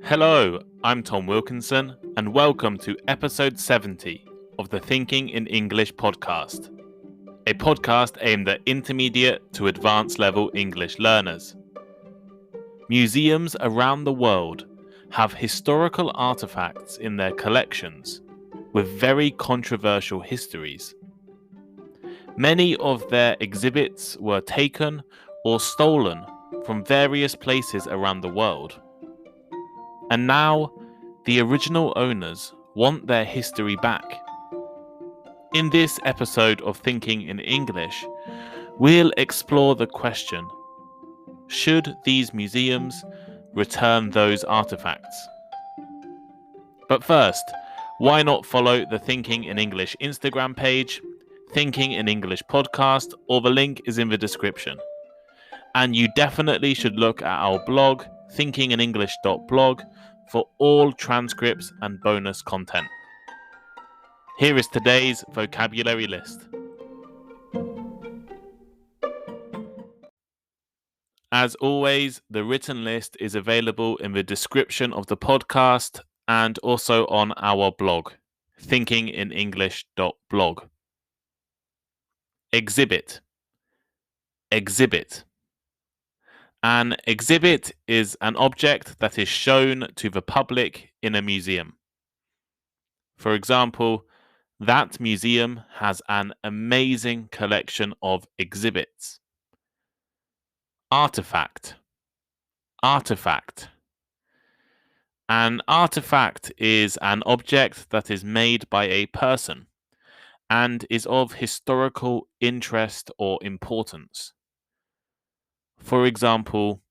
Hello, I'm Tom Wilkinson, and welcome to episode 70 of the Thinking in English podcast, a podcast aimed at intermediate to advanced level English learners. Museums around the world have historical artefacts in their collections with very controversial histories. Many of their exhibits were taken or stolen from various places around the world. And now, the original owners want their history back. In this episode of Thinking in English, we'll explore the question, should these museums return those artifacts? But first, why not follow the Thinking in English Instagram page, Thinking in English podcast, or the link is in the description. And you definitely should look at our blog, thinkinginenglish.blog, for all transcripts and bonus content. Here is today's vocabulary list. As always, the written list is available in the description of the podcast and also on our blog, thinkinginenglish.blog. Exhibit. Exhibit. An exhibit is an object that is shown to the public in a museum. For example, that museum has an amazing collection of exhibits. Artefact. Artefact. An artefact is an object that is made by a person and is of historical interest or importance. For example,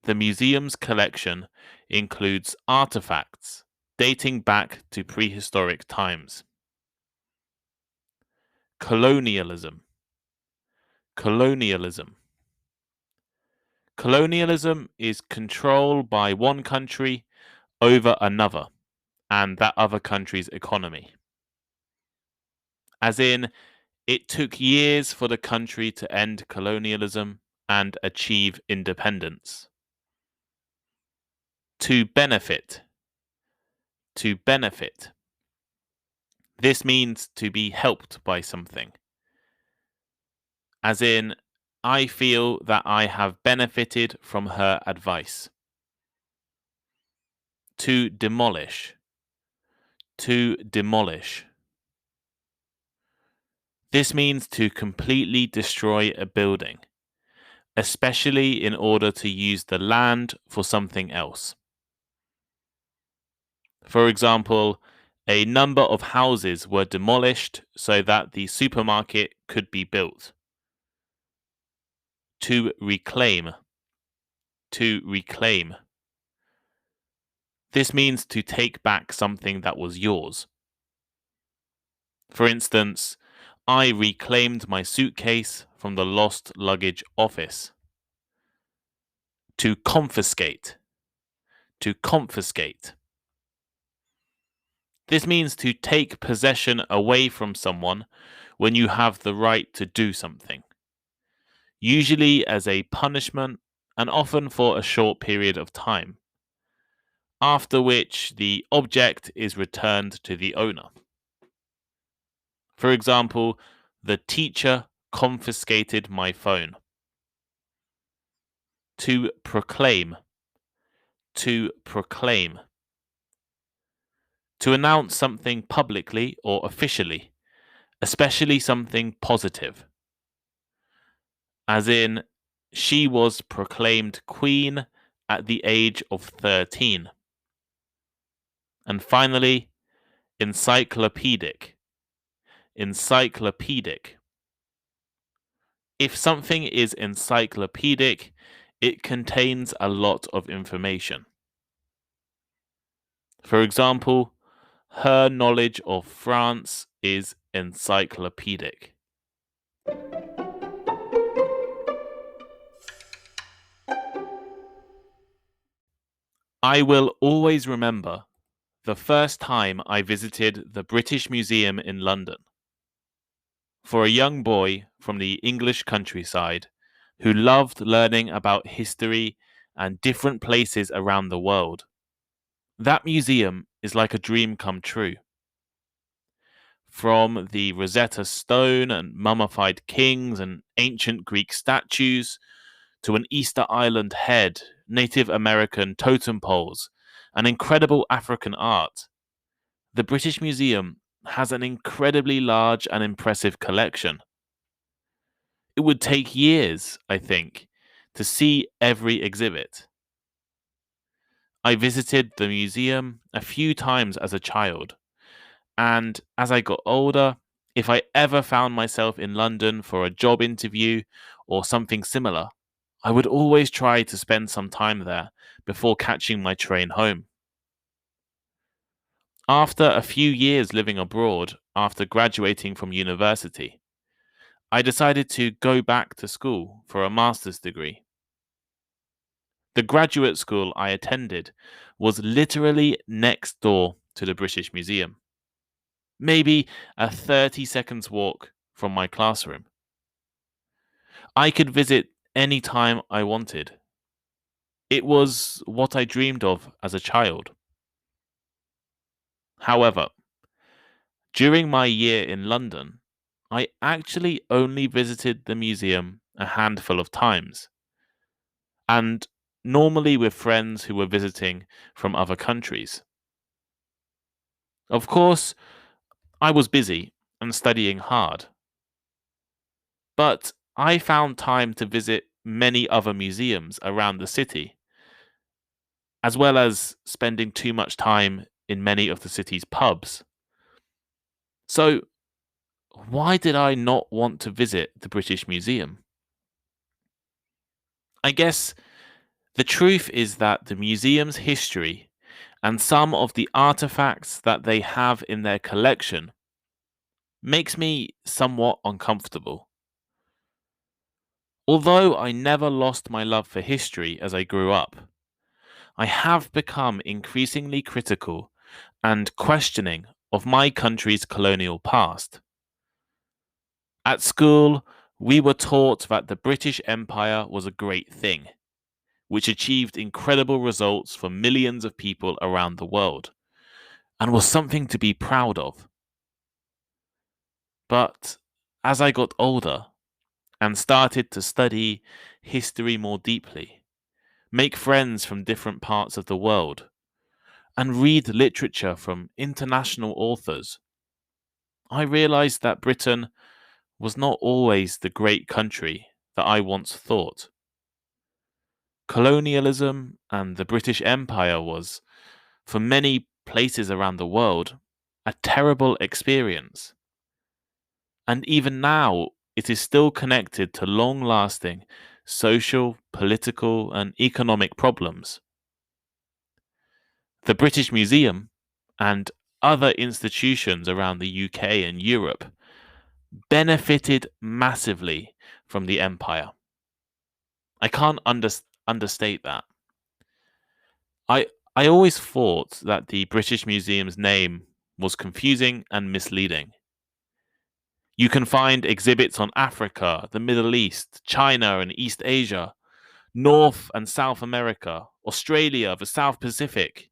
the museum's collection includes artifacts dating back to prehistoric times. Colonialism. Colonialism. Colonialism is control by one country over another and that other country's economy. As in, it took years for the country to end colonialism and achieve independence. To benefit. To benefit. This means to be helped by something. As in, I feel that I have benefited from her advice. To demolish. To demolish. This means to completely destroy a building, especially in order to use the land for something else. For example, a number of houses were demolished so that the supermarket could be built. To reclaim. To reclaim. This means to take back something that was yours. For instance, I reclaimed my suitcase from the lost luggage office. To confiscate. To confiscate. This means to take possession away from someone when you have the right to do something, usually as a punishment and often for a short period of time, after which the object is returned to the owner. For example, the teacher confiscated my phone. To proclaim. To proclaim. To announce something publicly or officially, especially something positive. As in, she was proclaimed queen at the age of 13. And finally, encyclopedic. Encyclopedic. If something is encyclopedic, it contains a lot of information. For example, her knowledge of France is encyclopedic. I will always remember the first time I visited the British Museum in London. For a young boy from the English countryside who loved learning about history and different places around the world, That museum is like a dream come true. From the Rosetta Stone and mummified kings and ancient Greek statues to an Easter Island head, Native American totem poles, and incredible African art, the British Museum has an incredibly large and impressive collection. It would take years, I think, to see every exhibit. I visited the museum a few times as a child, and as I got older, if I ever found myself in London for a job interview or something similar, I would always try to spend some time there before catching my train home. After a few years living abroad after graduating from university, I decided to go back to school for a master's degree. The graduate school I attended was literally next door to the British Museum, maybe a 30 seconds walk from my classroom. I could visit any time I wanted. It was what I dreamed of as a child. However, during my year in London, I actually only visited the museum a handful of times, and normally with friends who were visiting from other countries. Of course, I was busy and studying hard, but I found time to visit many other museums around the city, as well as spending too much time in many of the city's pubs. So, why did I not want to visit the British Museum? I guess the truth is that the museum's history and some of the artifacts that they have in their collection makes me somewhat uncomfortable. Although I never lost my love for history as I grew up, I have become increasingly critical and questioning of my country's colonial past. At school, we were taught that the British Empire was a great thing, which achieved incredible results for millions of people around the world, and was something to be proud of. But as I got older and started to study history more deeply, make friends from different parts of the world, and read literature from international authors, I realized that Britain was not always the great country that I once thought. Colonialism and the British Empire was, for many places around the world, a terrible experience. And even now, it is still connected to long lasting social, political, and economic problems. The British Museum and other institutions around the UK and Europe benefited massively from the empire. I can't understate that. I I always thought that the British Museum's name was confusing and misleading. You can find exhibits on Africa, the Middle East, China and East Asia, North and South America, Australia, the South Pacific.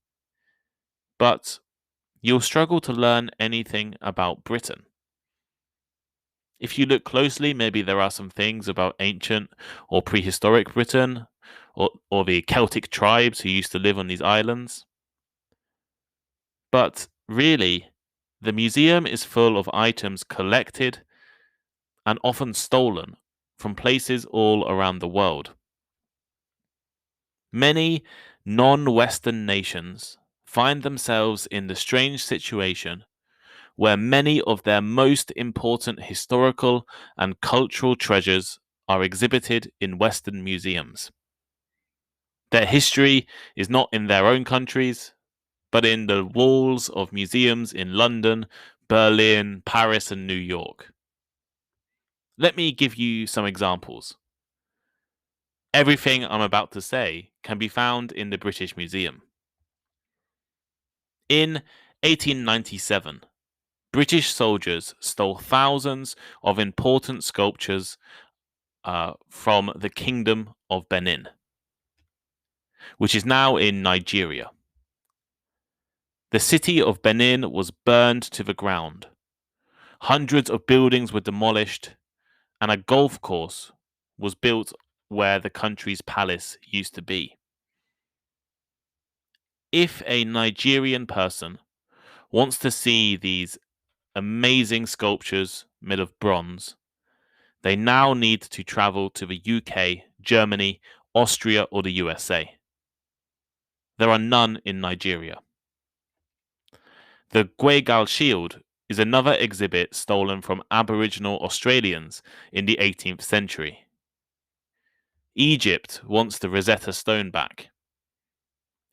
But you'll struggle to learn anything about Britain. If you look closely, maybe there are some things about ancient or prehistoric Britain or the Celtic tribes who used to live on these islands. But really, the museum is full of items collected and often stolen from places all around the world. Many non-Western nations find themselves in the strange situation where many of their most important historical and cultural treasures are exhibited in Western museums. Their history is not in their own countries, but in the walls of museums in London, Berlin, Paris, and New York. Let me give you some examples. Everything I'm about to say can be found in the British Museum. In 1897, British soldiers stole thousands of important sculptures from the Kingdom of Benin, which is now in Nigeria. The city of Benin was burned to the ground. Hundreds of buildings were demolished, and a golf course was built where the country's palace used to be. If a Nigerian person wants to see these amazing sculptures made of bronze, they now need to travel to the UK, Germany, Austria, or the USA. There are none in Nigeria. The Gwegal Shield is another exhibit stolen from Aboriginal Australians in the 18th century. Egypt wants the Rosetta Stone back.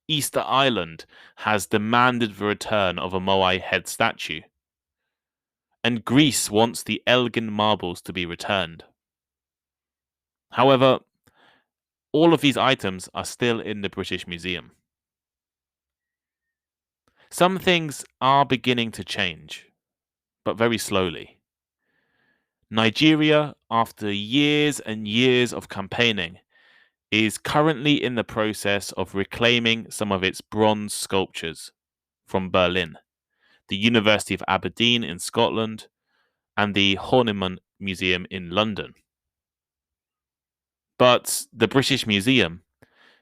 Easter Island has demanded the return of a Moai head statue. And Greece wants the Elgin marbles to be returned. However, all of these items are still in the British Museum. Some things are beginning to change, but very slowly. Nigeria, after years and years of campaigning, is currently in the process of reclaiming some of its bronze sculptures from Berlin, the University of Aberdeen in Scotland, and the Horniman Museum in London. But the British Museum,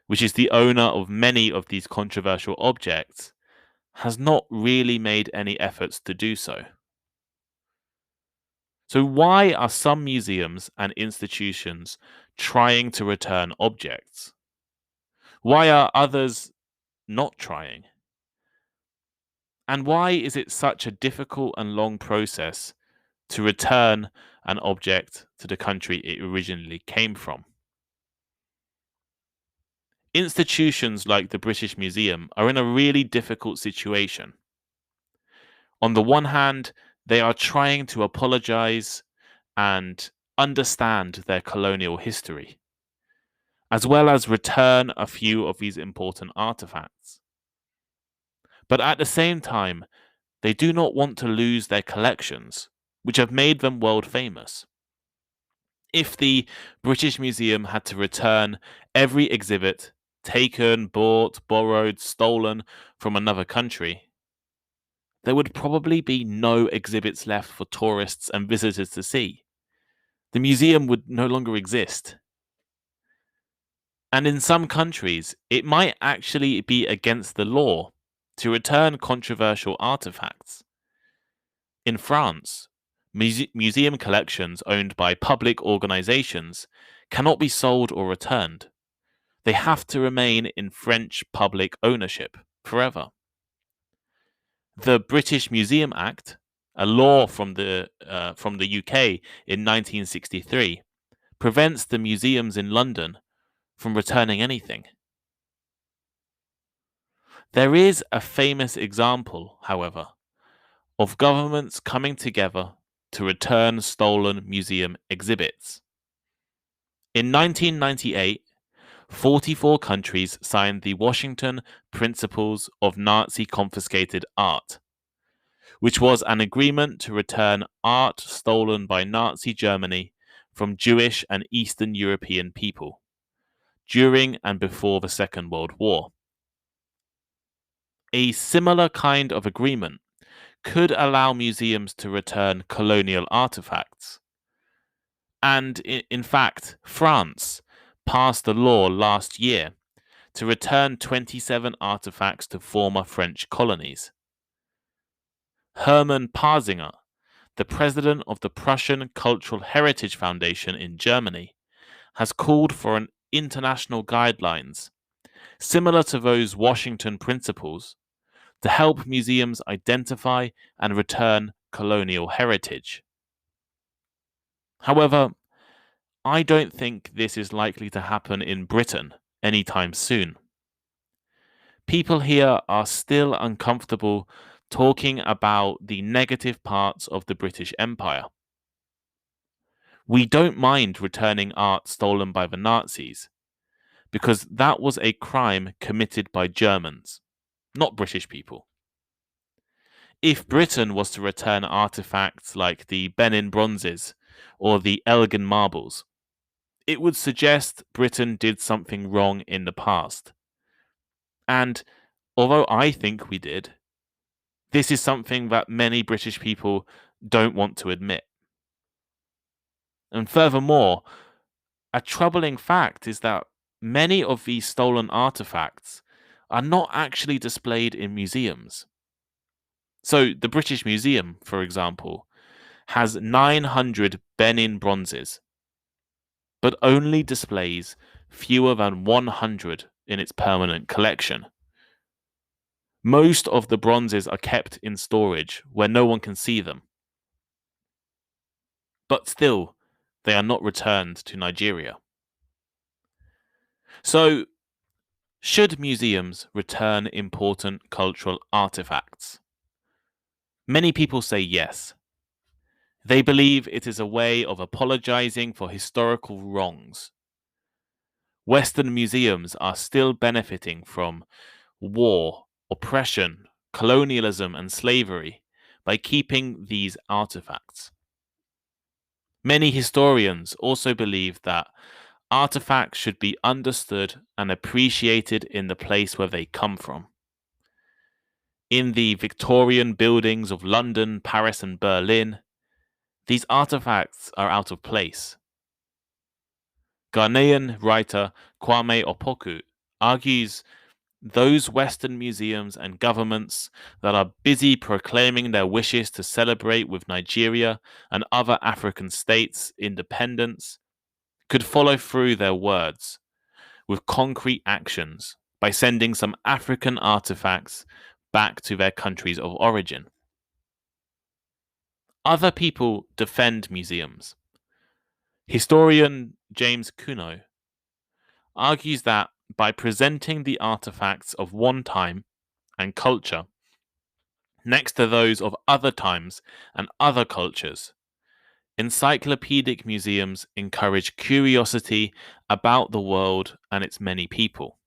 which is the owner of many of these controversial objects, has not really made any efforts to do so. So why are some museums and institutions trying to return objects? Why are others not trying? And why is it such a difficult and long process to return an object to the country it originally came from? Institutions like the British Museum are in a really difficult situation. On the one hand, they are trying to apologize and understand their colonial history, as well as return a few of these important artifacts. But at the same time, they do not want to lose their collections, which have made them world famous. If the British Museum had to return every exhibit taken, bought, borrowed, stolen from another country, there would probably be no exhibits left for tourists and visitors to see. The museum would no longer exist. And in some countries, it might actually be against the law to return controversial artifacts. In France, museum collections owned by public organizations cannot be sold or returned. They have to remain in French public ownership forever. The British Museum Act, a law from the UK in 1963, prevents the museums in London from returning anything. There is a famous example, however, of governments coming together to return stolen museum exhibits. In 1998, 44 countries signed the Washington Principles of Nazi Confiscated Art, which was an agreement to return art stolen by Nazi Germany from Jewish and Eastern European people during and before the Second World War. A similar kind of agreement could allow museums to return colonial artifacts. And in fact, France passed a law last year to return 27 artifacts to former French colonies. Hermann Parzinger, the president of the Prussian Cultural Heritage Foundation in Germany, has called for an international guidelines similar to those Washington Principles to help museums identify and return colonial heritage. However, I don't think this is likely to happen in Britain anytime soon. People here are still uncomfortable talking about the negative parts of the British Empire. We don't mind returning art stolen by the Nazis, because that was a crime committed by Germans, not British people. If Britain was to return artifacts like the Benin bronzes or the Elgin marbles, it would suggest Britain did something wrong in the past. And although I think we did, This is something that many British people don't want to admit. And furthermore, a troubling fact is that many of these stolen artifacts are not actually displayed in museums. So, the British Museum, for example, has 900 Benin bronzes, but only displays fewer than 100 in its permanent collection. Most of the bronzes are kept in storage where no one can see them. But still, they are not returned to Nigeria. So, should museums return important cultural artifacts? Many people say yes. They believe it is a way of apologizing for historical wrongs. Western museums are still benefiting from war, oppression, colonialism, and slavery by keeping these artifacts. Many historians also believe that artifacts should be understood and appreciated in the place where they come from. In the Victorian buildings of London, Paris, and Berlin, these artifacts are out of place. Ghanaian writer Kwame Opoku argues those Western museums and governments that are busy proclaiming their wishes to celebrate with Nigeria and other African states' independence could follow through their words with concrete actions by sending some African artifacts back to their countries of origin. Other people defend museums. Historian James Kuno argues that by presenting the artifacts of one time and culture next to those of other times and other cultures, encyclopedic museums encourage curiosity about the world and its many people.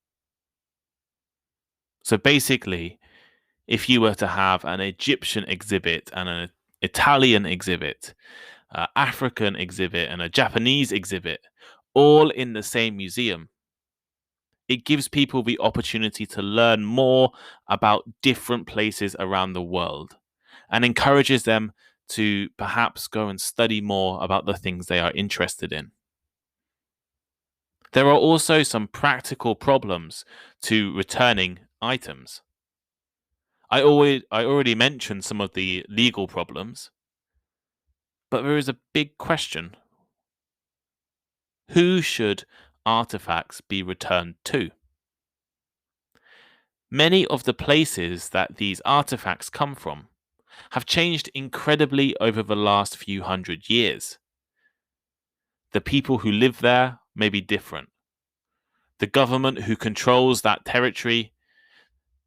So basically, if you were to have an Egyptian exhibit and an Italian exhibit, an African exhibit and a Japanese exhibit, all in the same museum, it gives people the opportunity to learn more about different places around the world and encourages them to perhaps go and study more about the things they are interested in. There are also some practical problems to returning items. I already mentioned some of the legal problems, but there is a big question. Who should artifacts be returned to? Many of the places that these artifacts come from have changed incredibly over the last few hundred years. The people who live there may be different. The government who controls that territory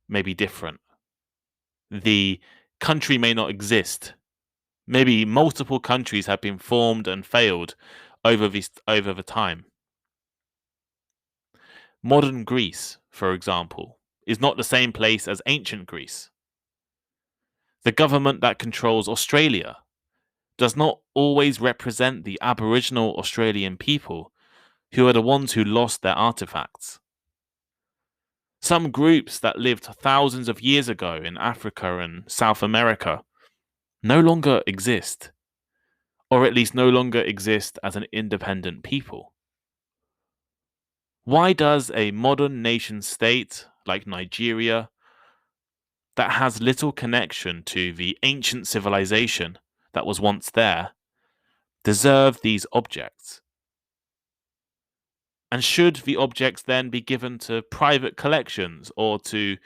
may be different. The country may not exist. Maybe multiple countries have been formed and failed over the time. Modern Greece, for example, is not the same place as ancient Greece. The government that controls Australia does not always represent the Aboriginal Australian people, who are the ones who lost their artifacts. Some groups that lived thousands of years ago in Africa and South America no longer exist, or at least no longer exist as an independent people. Why does a modern nation state like Nigeria, that has little connection to the ancient civilization that was once there, deserve these objects? And should the objects then be given to private collections or to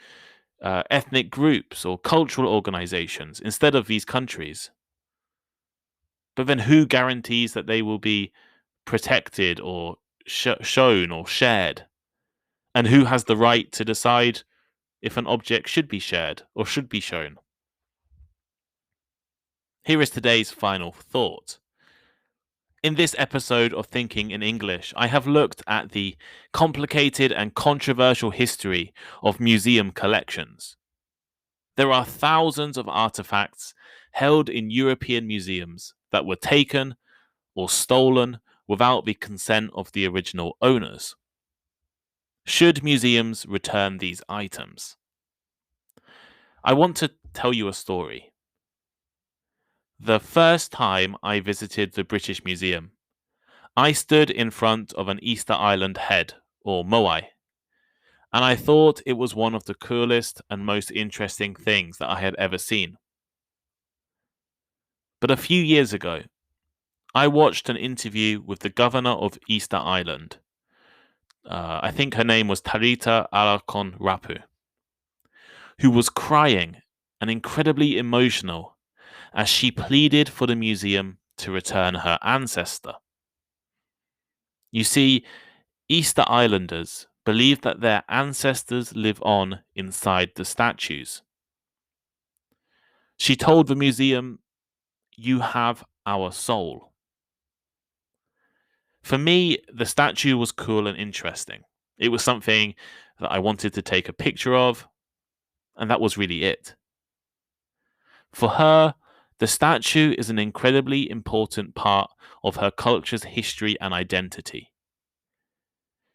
ethnic groups or cultural organizations instead of these countries? But then who guarantees that they will be protected or shown or shared? And who has the right to decide if an object should be shared or should be shown? Here is today's final thought. In this episode of Thinking in English, I have looked at the complicated and controversial history of museum collections. There are thousands of artifacts held in European museums that were taken or stolen without the consent of the original owners. Should museums return these items? I want to tell you a story. The first time I visited the British Museum, I stood in front of an Easter Island head, or moai, and I thought it was one of the coolest and most interesting things that I had ever seen. But a few years ago, I watched an interview with the governor of Easter Island. I think her name was Tarita Alarcon Rapu, who was crying and incredibly emotional as she pleaded for the museum to return her ancestor. You see, Easter Islanders believe that their ancestors live on inside the statues. She told the museum, "You have our soul." For me, the statue was cool and interesting. It was something that I wanted to take a picture of, and that was really it. For her, the statue is an incredibly important part of her culture's history and identity.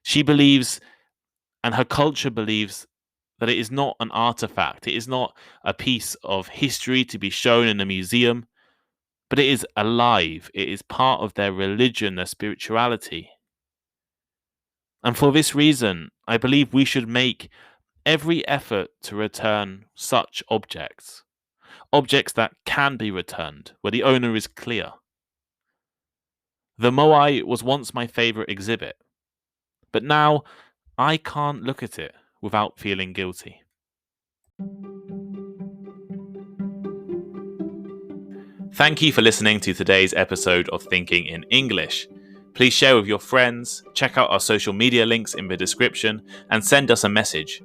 She believes, and her culture believes, that it is not an artifact, it is not a piece of history to be shown in a museum, but it is alive, it is part of their religion, their spirituality. And for this reason, I believe we should make every effort to return such objects. Objects that can be returned, where the owner is clear. The moai was once my favourite exhibit, but now I can't look at it without feeling guilty. Thank you for listening to today's episode of Thinking in English. Please share with your friends, check out our social media links in the description, and send us a message.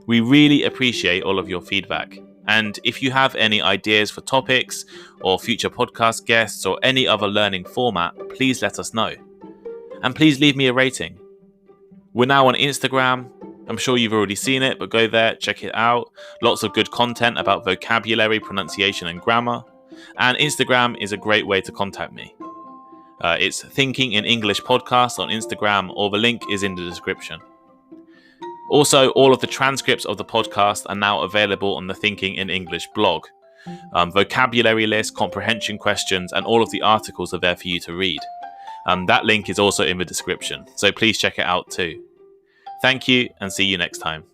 We really appreciate all of your feedback. And if you have any ideas for topics or future podcast guests or any other learning format, please let us know. And please leave me a rating. We're now on Instagram. I'm sure you've already seen it, but go there, check it out. Lots of good content about vocabulary, pronunciation, and grammar. And Instagram is a great way to contact me. It's Thinking in English Podcast on Instagram, or the link is in the description. Also, all of the transcripts of the podcast are now available on the Thinking in English blog. Vocabulary list, comprehension questions, and all of the articles are there for you to read. That link is also in the description, so please check it out too. Thank you, and see you next time.